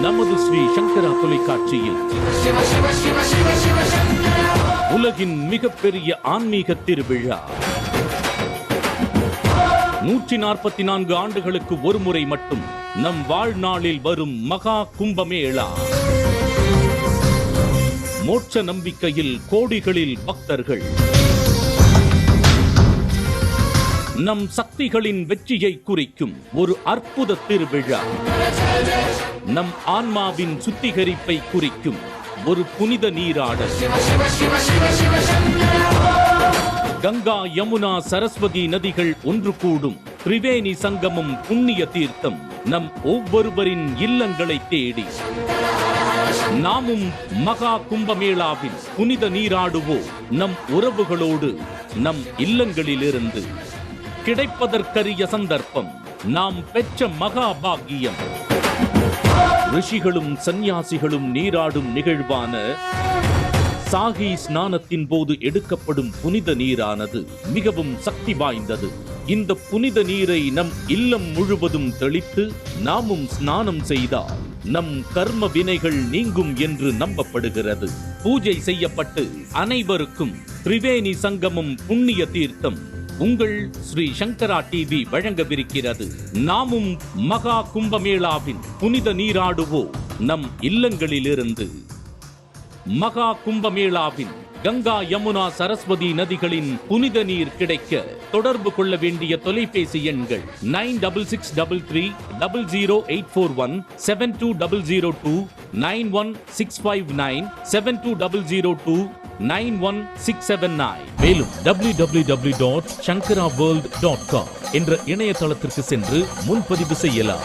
நமது ஸ்ரீ சங்கரா தொலைக்காட்சியில் உலகின் மிகப்பெரிய ஆன்மீக திருவிழா 144 ஆண்டுகளுக்கு ஒருமுறை மட்டும் நம் வாழ்நாளில் வரும் மகா கும்பமேளா. மோட்ச நம்பிக்கையில் கோடிகளில் பக்தர்கள், நம் சக்திகளின் வெற்றியை குறிக்கும் ஒரு அற்புத திருவிழா. நம் ஆன்மாவின் சுத்திகரிப்பை குறிக்கும் ஒரு புனித நீராடல். கங்கா, யமுனா, சரஸ்வதி நதிகள் ஒன்று கூடும் திரிவேணி சங்கமம் புண்ணிய தீர்த்தம் நம் ஒவ்வொருவரின் இல்லங்களை தேடி நாமும் மகா கும்பமேளாவில் புனித நீராடுவோம். நம் உறவுகளோடு நம் இல்லங்களிலிருந்து கிடைப்பதற்கரிய சந்தர்ப்பம், நாம் பெற்ற மகா பாக்கியம். ரிஷிகளும் சந்நியாசிகளும் நீராடும் நிகழ்வான சாகி ஸ்நானத்தின் போது எடுக்கப்படும் புனித நீரானது மிகவும் சக்தி வாய்ந்தது. இந்த புனித நீரை நம் இல்லம் முழுவதும் தெளித்து நாமும் ஸ்நானம் செய்தால் நம் கர்ம வினைகள் நீங்கும் என்று நம்பப்படுகிறது. பூஜை செய்யப்பட்டு அனைவருக்கும் திரிவேணி சங்கமம் புண்ணிய தீர்த்தம் உங்கள் ஸ்ரீ சங்கரா டிவி வழங்கவிருக்கிறது. நாமும் மகா கும்பமேளாவின் புனித நீராடுவோம் நம் இல்லங்களிலிருந்து. மகா கும்பமேளாவின் கங்கா, யமுனா, சரஸ்வதி நதிகளின் புனித நீர் கிடைக்க தொடர்பு கொள்ள வேண்டிய தொலைபேசி எண்கள் 9633300841, 72002, 91659, 72002, 91679. மேலும் www.shankaraworld.com என்ற இணையதளத்திற்கு சென்று முன்பதிவு செய்யலாம்.